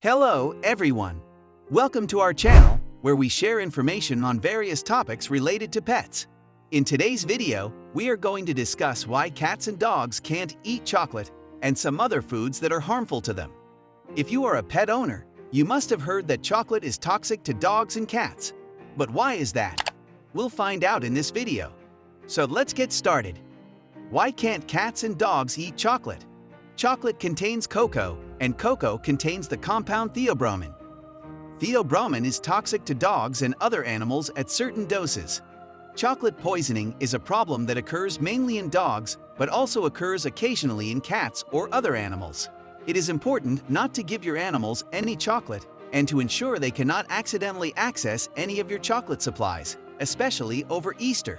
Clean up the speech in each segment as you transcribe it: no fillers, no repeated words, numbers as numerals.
Hello, everyone. Welcome to our channel, where we share information on various topics related to pets. In today's video, we are going to discuss why cats and dogs can't eat chocolate and some other foods that are harmful to them. If you are a pet owner, you must have heard that chocolate is toxic to dogs and cats. But why is that? We'll find out in this video. So let's get started. Why can't cats and dogs eat chocolate? Chocolate contains cocoa, and cocoa contains the compound theobromine. Theobromine is toxic to dogs and other animals at certain doses. Chocolate poisoning is a problem that occurs mainly in dogs, but also occurs occasionally in cats or other animals. It is important not to give your animals any chocolate and to ensure they cannot accidentally access any of your chocolate supplies, especially over Easter.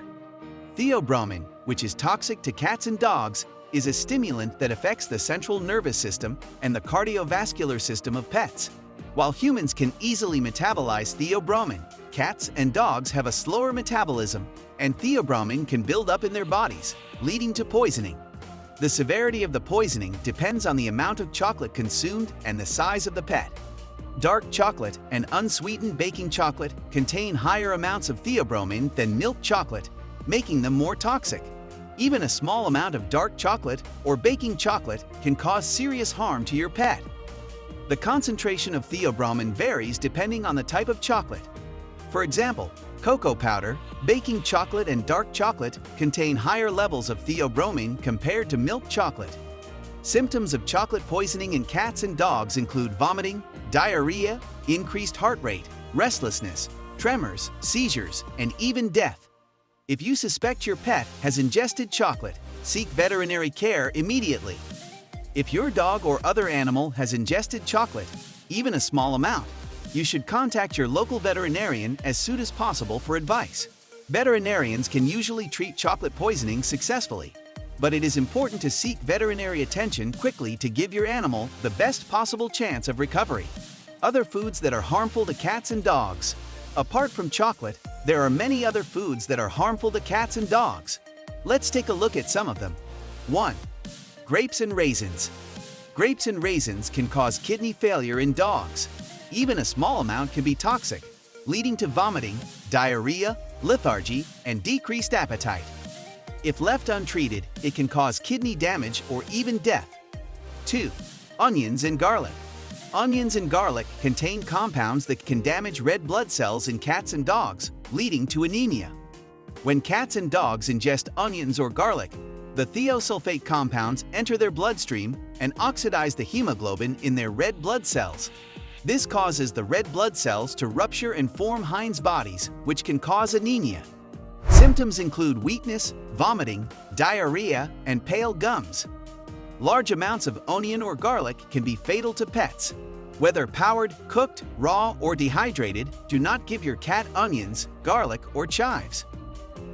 Theobromine, which is toxic to cats and dogs, is a stimulant that affects the central nervous system and the cardiovascular system of pets. While humans can easily metabolize theobromine, cats and dogs have a slower metabolism, and theobromine can build up in their bodies, leading to poisoning. The severity of the poisoning depends on the amount of chocolate consumed and the size of the pet. Dark chocolate and unsweetened baking chocolate contain higher amounts of theobromine than milk chocolate, making them more toxic. Even a small amount of dark chocolate or baking chocolate can cause serious harm to your pet. The concentration of theobromine varies depending on the type of chocolate. For example, cocoa powder, baking chocolate, and dark chocolate contain higher levels of theobromine compared to milk chocolate. Symptoms of chocolate poisoning in cats and dogs include vomiting, diarrhea, increased heart rate, restlessness, tremors, seizures, and even death. If you suspect your pet has ingested chocolate, seek veterinary care immediately. If your dog or other animal has ingested chocolate, even a small amount, you should contact your local veterinarian as soon as possible for advice. Veterinarians can usually treat chocolate poisoning successfully, but it is important to seek veterinary attention quickly to give your animal the best possible chance of recovery. Other foods that are harmful to cats and dogs. Apart from chocolate, there are many other foods that are harmful to cats and dogs. Let's take a look at some of them. 1. Grapes and raisins. Grapes and raisins can cause kidney failure in dogs. Even a small amount can be toxic, leading to vomiting, diarrhea, lethargy, and decreased appetite. If left untreated, it can cause kidney damage or even death. 2. Onions and garlic. Onions and garlic contain compounds that can damage red blood cells in cats and dogs, leading to anemia. When cats and dogs ingest onions or garlic, the thiosulfate compounds enter their bloodstream and oxidize the hemoglobin in their red blood cells. This causes the red blood cells to rupture and form Heinz bodies, which can cause anemia. Symptoms include weakness, vomiting, diarrhea, and pale gums. Large amounts of onion or garlic can be fatal to pets. Whether powdered, cooked, raw, or dehydrated, do not give your cat onions, garlic, or chives.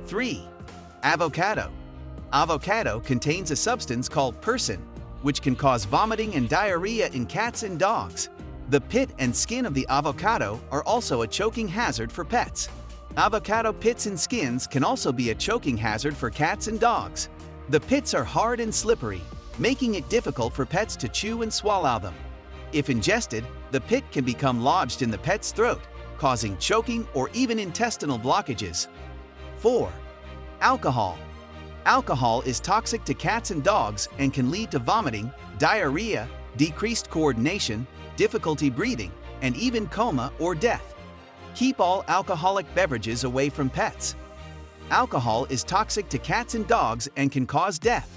3. Avocado. Avocado contains a substance called persin, which can cause vomiting and diarrhea in cats and dogs. The pit and skin of the avocado are also a choking hazard for pets. Avocado pits and skins can also be a choking hazard for cats and dogs. The pits are hard and slippery, making it difficult for pets to chew and swallow them. If ingested, the pit can become lodged in the pet's throat, causing choking or even intestinal blockages. 4. Alcohol. Alcohol is toxic to cats and dogs and can lead to vomiting, diarrhea, decreased coordination, difficulty breathing, and even coma or death. Keep all alcoholic beverages away from pets. Alcohol is toxic to cats and dogs and can cause death.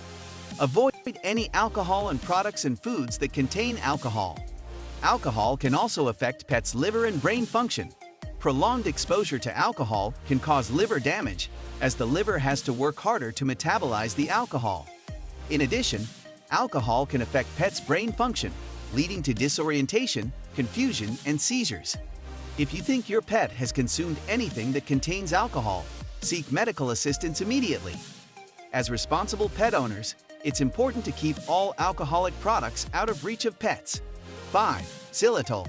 Avoid any alcohol and products and foods that contain alcohol. Alcohol can also affect pets' liver and brain function. Prolonged exposure to alcohol can cause liver damage, as the liver has to work harder to metabolize the alcohol. In addition, alcohol can affect pets' brain function, leading to disorientation, confusion, and seizures. If you think your pet has consumed anything that contains alcohol, seek medical assistance immediately. As responsible pet owners, it's important to keep all alcoholic products out of reach of pets. 5. Xylitol.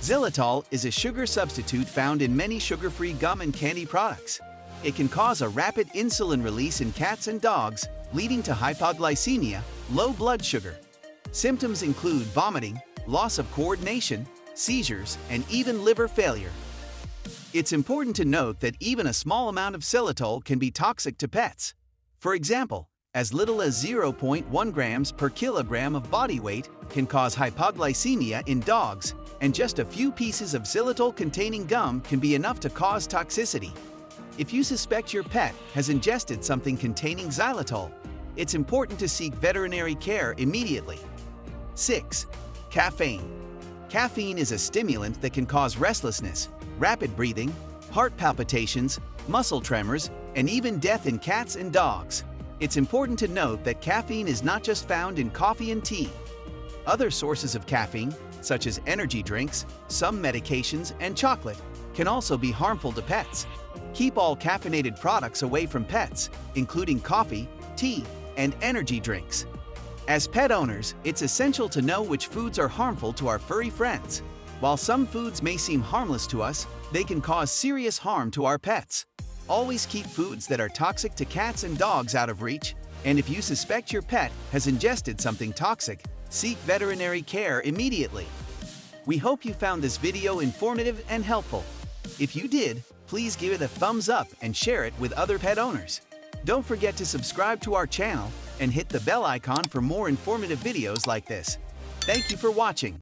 Xylitol is a sugar substitute found in many sugar-free gum and candy products. It can cause a rapid insulin release in cats and dogs, leading to hypoglycemia, low blood sugar. Symptoms include vomiting, loss of coordination, seizures, and even liver failure. It's important to note that even a small amount of xylitol can be toxic to pets. For example, as little as 0.1 grams per kilogram of body weight can cause hypoglycemia in dogs, and just a few pieces of xylitol-containing gum can be enough to cause toxicity. If you suspect your pet has ingested something containing xylitol, it's important to seek veterinary care immediately. 6. Caffeine. Caffeine is a stimulant that can cause restlessness, rapid breathing, heart palpitations, muscle tremors, and even death in cats and dogs. It's important to note that caffeine is not just found in coffee and tea. Other sources of caffeine, such as energy drinks, some medications, and chocolate, can also be harmful to pets. Keep all caffeinated products away from pets, including coffee, tea, and energy drinks. As pet owners, it's essential to know which foods are harmful to our furry friends. While some foods may seem harmless to us, they can cause serious harm to our pets. Always keep foods that are toxic to cats and dogs out of reach, and if you suspect your pet has ingested something toxic, seek veterinary care immediately. We hope you found this video informative and helpful. If you did, please give it a thumbs up and share it with other pet owners. Don't forget to subscribe to our channel and hit the bell icon for more informative videos like this. Thank you for watching.